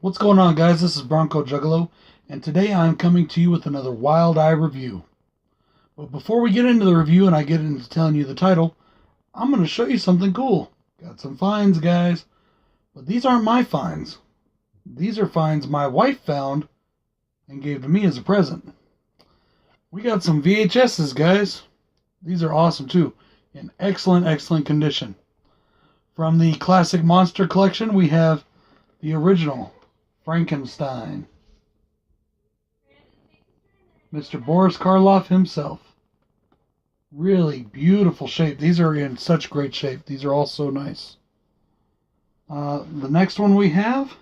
What's going on, guys? This is BroncoJuggalo, and today I'm coming to you with another Wild Eye review. But before we get into the review and I get into telling you the title, I'm going to show you something cool. Got some finds, guys. But these aren't my finds. These are finds my wife found and gave to me as a present. We got some VHSs, guys. These are awesome, too. In excellent condition. From the Classic Monster Collection, we have the original Frankenstein. Mr. Boris Karloff himself. Really beautiful shape. These are in such great shape. These are all so nice. The next one we have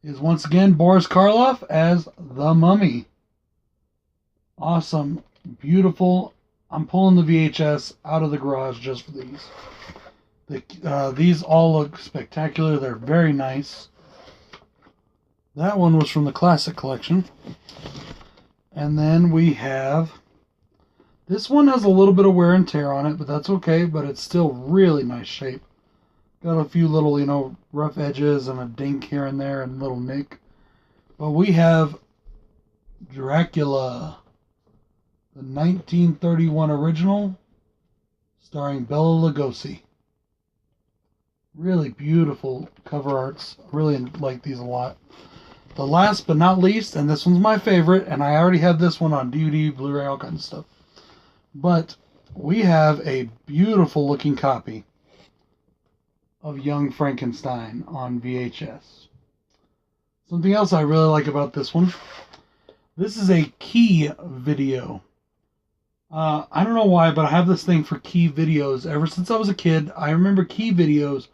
is once again Boris Karloff as the Mummy. Awesome. Beautiful. I'm pulling the VHS out of the garage just for these. These all look spectacular. They're very nice. That one was from the Classic Collection. And then we have... This one has a little bit of wear and tear on it, but that's okay. But it's still really nice shape. Got a few little, rough edges and a dink here and there and a little nick. But we have Dracula, the 1931 original, starring Bela Lugosi. Really beautiful cover arts. I really like these a lot. The last but not least, and this one's my favorite, and I already have this one on DVD, Blu-ray, all kinds of stuff. But we have a beautiful looking copy of Young Frankenstein on VHS. Something else I really like about this one. This is a key video. I don't know why, but I have this thing for key videos. Ever since I was a kid, I remember key videos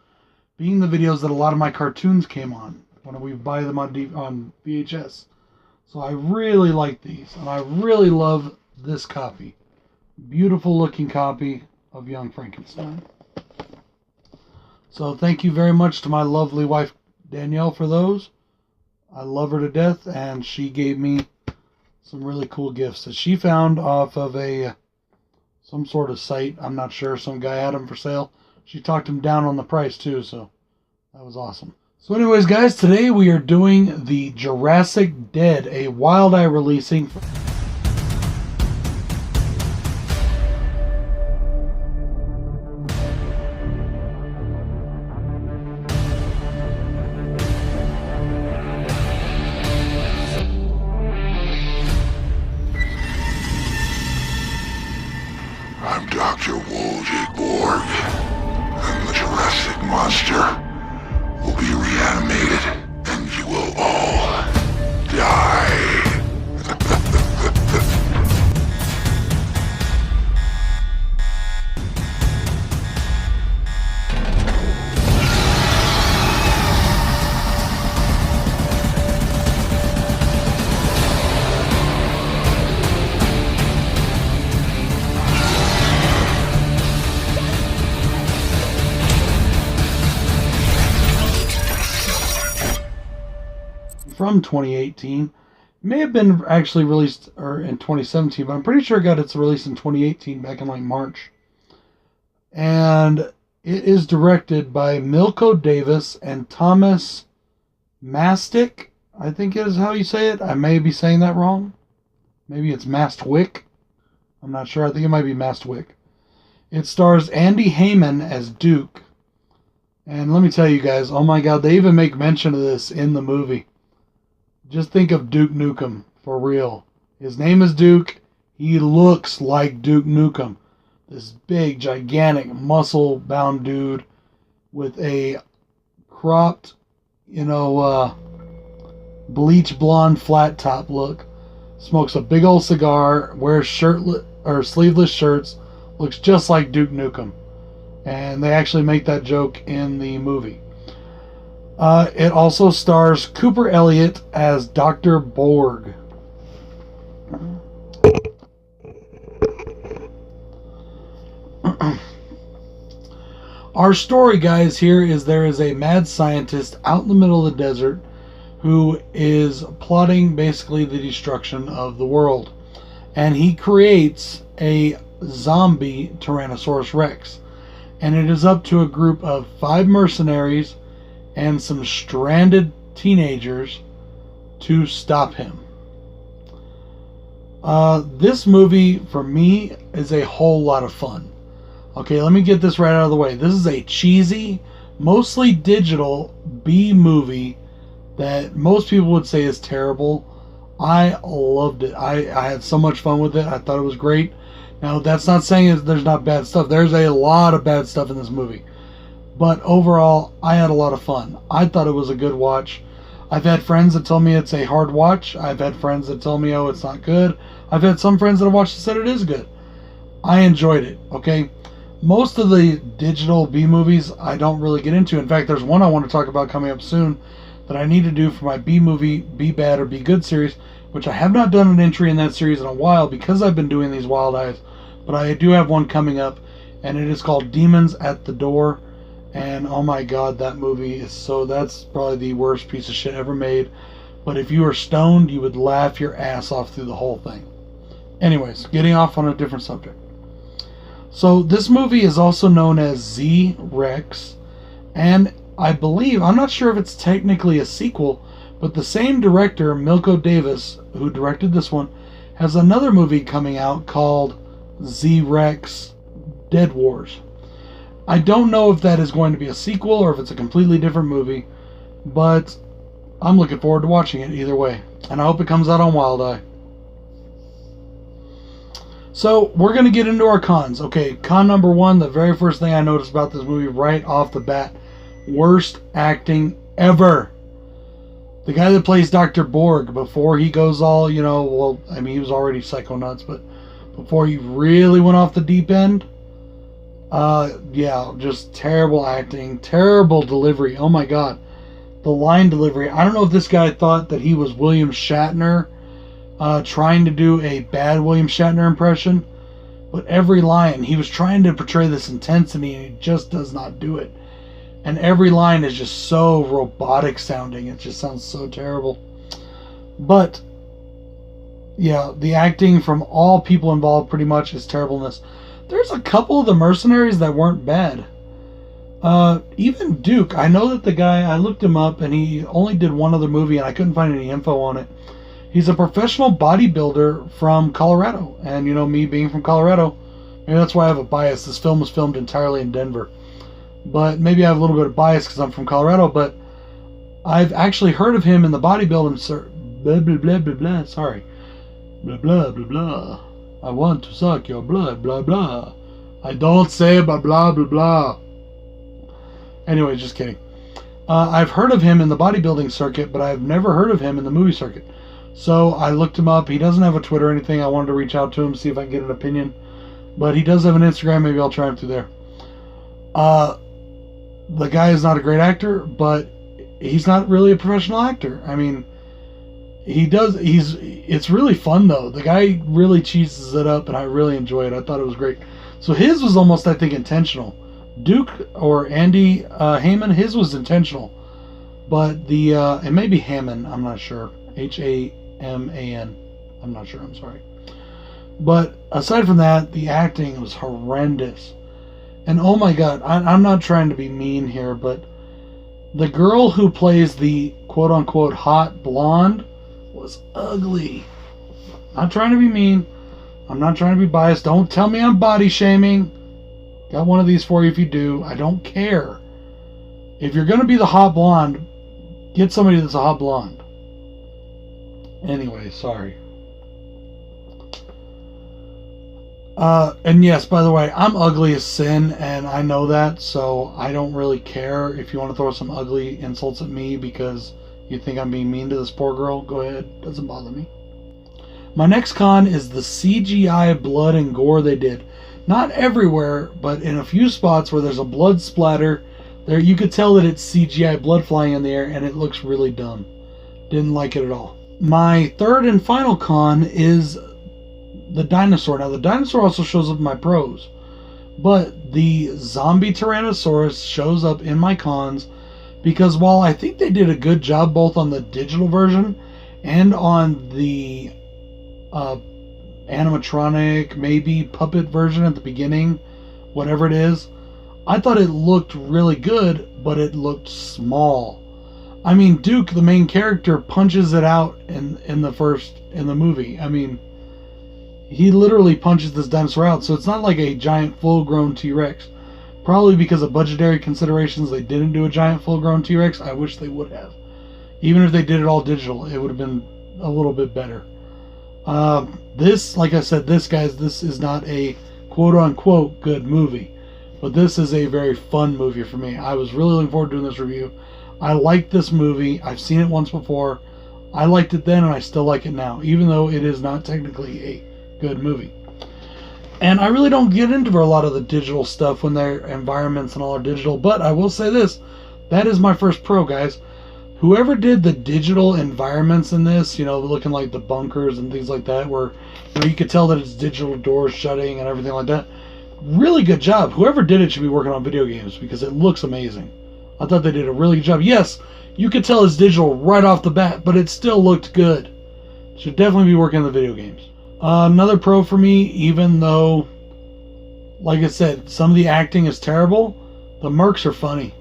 being the videos that a lot of my cartoons came on when we buy them on VHS. So I really like these, and I really love this copy. Beautiful looking copy of Young Frankenstein. So thank you very much to my lovely wife Danielle for those. I love her to death, and she gave me some really cool gifts that she found off of some sort of site. I'm not sure. Some guy had them for sale. She talked him down on the price too, so that was awesome. So anyways, guys, today we are doing the Jurassic Dead, a Wild Eye releasing. I'm Dr. Woljig Borg, and the Jurassic monster will be reanimated, and you will all die. From 2018. It may have been actually released in 2017, but I'm pretty sure it got its release in 2018, back in March. And it is directed by Milko Davis and Thomas Mastick, I think is how you say it. I may be saying that wrong. Maybe it's Mastwick. I'm not sure. I think it might be Mastwick. It stars Andy Heyman as Duke. And let me tell you guys, oh my god, they even make mention of this in the movie. Just think of Duke Nukem, for real. His name is Duke. He looks like Duke Nukem. This big, gigantic, muscle-bound dude with a cropped, bleach blonde flat top look. Smokes a big old cigar, wears sleeveless shirts, looks just like Duke Nukem. And they actually make that joke in the movie. It also stars Cooper Elliott as Dr. Borg. Our story, guys, here is there is a mad scientist out in the middle of the desert who is plotting basically the destruction of the world. And he creates a zombie Tyrannosaurus Rex. And it is up to a group of 5 mercenaries and some stranded teenagers to stop him. This movie, for me, is a whole lot of fun. Okay, let me get this right out of the way. This is a cheesy, mostly digital B movie that most people would say is terrible. I loved it. I had so much fun with it. I thought it was great. Now, that's not saying there's not bad stuff. There's a lot of bad stuff in this movie. But overall, I had a lot of fun. I thought it was a good watch. I've had friends that tell me it's a hard watch. I've had friends that tell me, oh, it's not good. I've had some friends that have watched it said it is good. I enjoyed it, okay? Most of the digital B movies I don't really get into. In fact, there's one I want to talk about coming up soon that I need to do for my B movie, B bad or B good series, which I have not done an entry in that series in a while because I've been doing these Wild Eyes, but I do have one coming up, and it is called Demons at the Door. And oh my god, that movie is that's probably the worst piece of shit ever made. But if you were stoned, you would laugh your ass off through the whole thing. Anyways, getting off on a different subject. So this movie is also known as Z-Rex, and I believe, I'm not sure if it's technically a sequel, but the same director, Milko Davis, who directed this one, has another movie coming out called Z-Rex Dead Wars. I don't know if that is going to be a sequel or if it's a completely different movie, but I'm looking forward to watching it either way, and I hope it comes out on Wild Eye. So, we're going to get into our cons. Okay, con number one, the very first thing I noticed about this movie right off the bat, worst acting ever. The guy that plays Dr. Borg, before he goes all, he was already psycho nuts, but before he really went off the deep end, just terrible acting, terrible delivery. Oh my god. The line delivery. I don't know if this guy thought that he was William Shatner, trying to do a bad William Shatner impression, but every line, he was trying to portray this intensity and he just does not do it. And every line is just so robotic sounding. It just sounds so terrible. But, yeah, the acting from all people involved pretty much is terribleness. There's a couple of the mercenaries that weren't bad. Even Duke, I know that the guy, I looked him up and he only did one other movie and I couldn't find any info on it. He's a professional bodybuilder from Colorado. And me being from Colorado, maybe that's why I have a bias. This film was filmed entirely in Denver. But maybe I have a little bit of bias because I'm from Colorado, but I've actually heard of him in the bodybuilding, blah, blah, blah, blah, blah, sorry. Blah, blah, blah, blah. I want to suck your blood, blah, blah. I don't say blah, blah, blah, blah. Anyway, just kidding. I've heard of him in the bodybuilding circuit, but I've never heard of him in the movie circuit. So I looked him up. He doesn't have a Twitter or anything. I wanted to reach out to him, see if I can get an opinion. But he does have an Instagram. Maybe I'll try him through there. The guy is not a great actor, but he's not really a professional actor. I mean, it's really fun though. The guy really cheeses it up and I really enjoy it. I thought it was great. So his was almost, I think, intentional. Duke or Andy Hammond, his was intentional. But it may be Hammond, I'm not sure. Haman. I'm not sure, I'm sorry. But aside from that, the acting was horrendous. And oh my god, I'm not trying to be mean here, but the girl who plays the quote-unquote hot blonde was ugly. Not trying to be mean. I'm not trying to be biased. Don't tell me I'm body shaming. Got one of these for you if you do. I don't care. If you're going to be the hot blonde, get somebody that's a hot blonde. Anyway, sorry. And yes, by the way, I'm ugly as sin, and I know that, so I don't really care if you want to throw some ugly insults at me because you think I'm being mean to this poor girl. Go ahead. Doesn't bother me. My next con is the CGI blood and gore they did. Not everywhere, but in a few spots where there's a blood splatter, there you could tell that it's CGI blood flying in the air, and it looks really dumb. Didn't like it at all. My third and final con is the dinosaur. Now, the dinosaur also shows up in my pros, but the zombie Tyrannosaurus shows up in my cons because while I think they did a good job both on the digital version and on the animatronic, maybe puppet version at the beginning, whatever it is, I thought it looked really good, but it looked small. I mean, Duke, the main character, punches it out in the movie. I mean, he literally punches this dinosaur out, so it's not like a giant full-grown T-Rex. Probably because of budgetary considerations, they didn't do a giant full-grown T-Rex. I wish they would have. Even if they did it all digital, it would have been a little bit better. This, like I said, this is not a quote-unquote good movie. But this is a very fun movie for me. I was really looking forward to doing this review. I liked this movie. I've seen it once before. I liked it then, and I still like it now, even though it is not technically a good movie. And I really don't get into a lot of the digital stuff when their environments and all are digital, but I will say this. That is my first pro, guys. Whoever did the digital environments in this, you know, looking like the bunkers and things like that, where you could tell that it's digital doors shutting and everything like that, really good job. Whoever did it should be working on video games because it looks amazing. I thought they did a really good job. Yes, you could tell it's digital right off the bat, but it still looked good. Should definitely be working on the video games. Another pro for me, even though, like I said, some of the acting is terrible, the mercs are funny.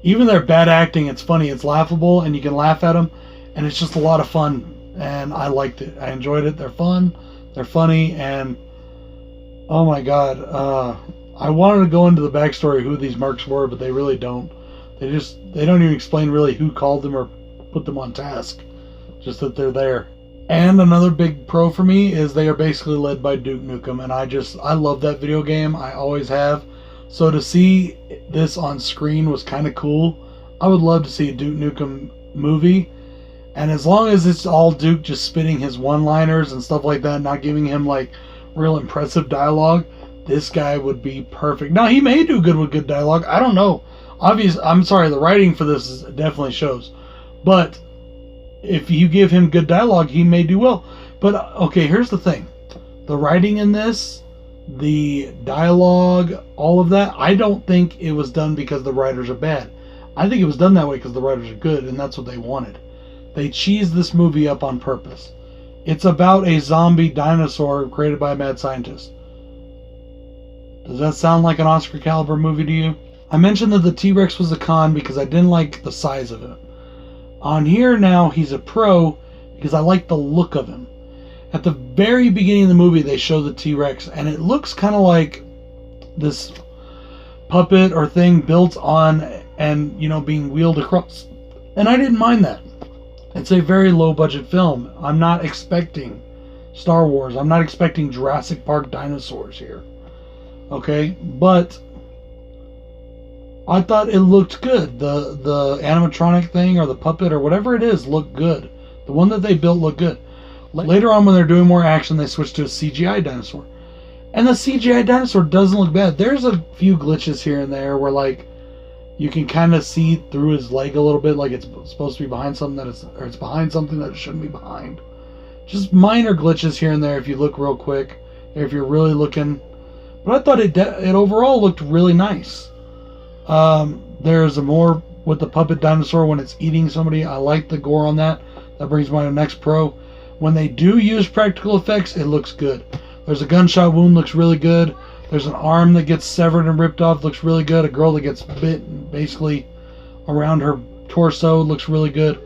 Even their bad acting, it's funny, it's laughable, and you can laugh at them, and it's just a lot of fun, and I liked it. I enjoyed it. They're fun, they're funny, and oh my god, I wanted to go into the backstory of who these mercs were, but they really don't. They don't even explain really who called them or put them on task, just that they're there. And another big pro for me is they are basically led by Duke Nukem, and I love that video game. I always have. So to see this on screen was kind of cool. I would love to see a Duke Nukem movie. And as long as it's all Duke just spitting his one-liners and stuff like that, not giving him like real impressive dialogue, this guy would be perfect. Now, he may do good with good dialogue. I don't know. I'm sorry, the writing for this definitely shows. But if you give him good dialogue, he may do well. But, okay, here's the thing. The writing in this, the dialogue, all of that, I don't think it was done because the writers are bad. I think it was done that way because the writers are good, and that's what they wanted. They cheesed this movie up on purpose. It's about a zombie dinosaur created by a mad scientist. Does that sound like an Oscar caliber movie to you? I mentioned that the T-Rex was a con because I didn't like the size of it. On here now, he's a pro because I like the look of him. At the very beginning of the movie, they show the T-Rex, and it looks kind of like this puppet or thing built on and, you know, being wheeled across. And I didn't mind that. It's a very low-budget film. I'm not expecting Star Wars. I'm not expecting Jurassic Park dinosaurs here. Okay? But I thought it looked good. The animatronic thing or the puppet or whatever it is looked good. The one that they built looked good. Later on, when they're doing more action, they switch to a CGI dinosaur. And the CGI dinosaur doesn't look bad. There's a few glitches here and there where, like, you can kind of see through his leg a little bit, like it's supposed to be behind something it's behind something that it shouldn't be behind. Just minor glitches here and there if you look real quick, or if you're really looking. But I thought it overall looked really nice. There's a more with the puppet dinosaur when it's eating somebody. I like the gore on that. That brings me to my next pro. When they do use practical effects, it looks good. There's a gunshot wound, looks really good. There's an arm that gets severed and ripped off, looks really good. A girl that gets bit basically around her torso, looks really good.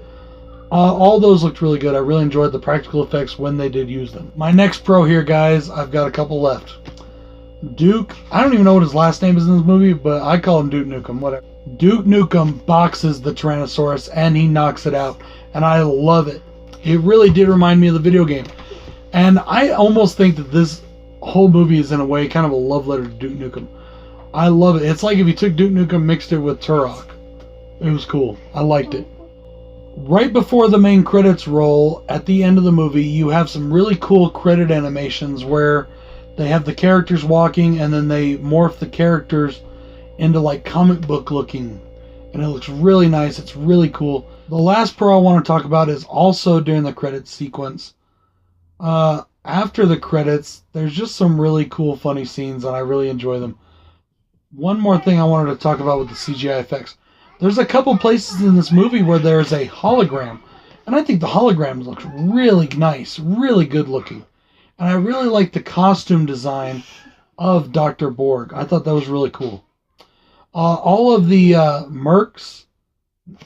All those looked really good. I really enjoyed the practical effects when they did use them. My next pro here, guys, I've got a couple left. Duke, I don't even know what his last name is in this movie, but I call him Duke Nukem, whatever. Duke Nukem boxes the Tyrannosaurus and he knocks it out, and I love it. It really did remind me of the video game. And I almost think that this whole movie is in a way kind of a love letter to Duke Nukem. I love it. It's like if you took Duke Nukem, mixed it with Turok. It was cool. I liked it. Right before the main credits roll, at the end of the movie, you have some really cool credit animations where they have the characters walking and then they morph the characters into like comic book looking. And it looks really nice. It's really cool. The last pro I want to talk about is also during the credits sequence. After the credits, there's just some really cool, funny scenes, and I really enjoy them. One more thing I wanted to talk about with the CGI effects. There's a couple places in this movie where there's a hologram, and I think the hologram looks really nice, really good looking. And I really like the costume design of Dr. Borg. I thought that was really cool. All of the mercs,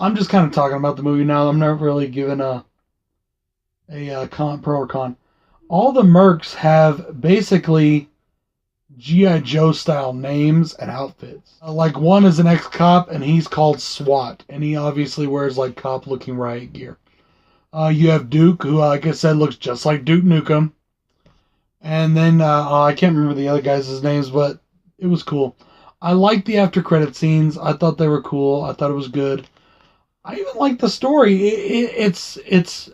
I'm just kind of talking about the movie now. I'm not really giving a pro or con. All the mercs have basically G.I. Joe style names and outfits. Like one is an ex-cop and he's called SWAT, and he obviously wears like cop looking riot gear. You have Duke, who like I said looks just like Duke Nukem. And then I can't remember the other guys' names, but it was cool. I liked the after credit scenes. I thought they were cool. I thought it was good. I even like the story. It's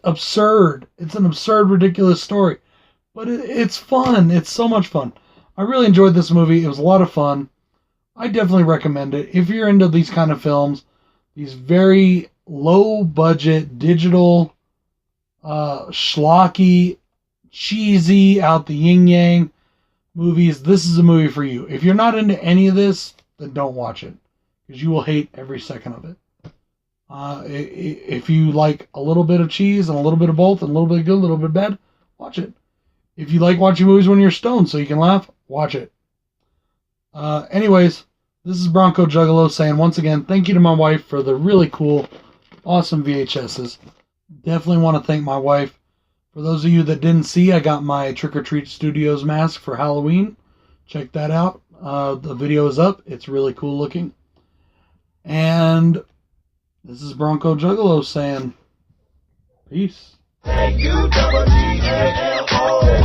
absurd. It's an absurd, ridiculous story, but it's fun. It's so much fun. I really enjoyed this movie. It was a lot of fun. I definitely recommend it if you're into these kind of films. These very low budget digital, schlocky, cheesy, out the yin yang movies. This is a movie for you. If you're not into any of this, then don't watch it because you will hate every second of it. If you like a little bit of cheese and a little bit of both and a little bit of good, a little bit of bad, watch it. If you like watching movies when you're stoned so you can laugh, watch it. Anyways, this is BroncoJuggalo saying once again, thank you to my wife for the really cool, awesome VHSs. Definitely want to thank my wife. For those of you that didn't see, I got my Trick or Treat Studios mask for Halloween. Check that out. The video is up. It's really cool looking. And this is BroncoJuggalo saying peace. Hey, you double G-A-L-O.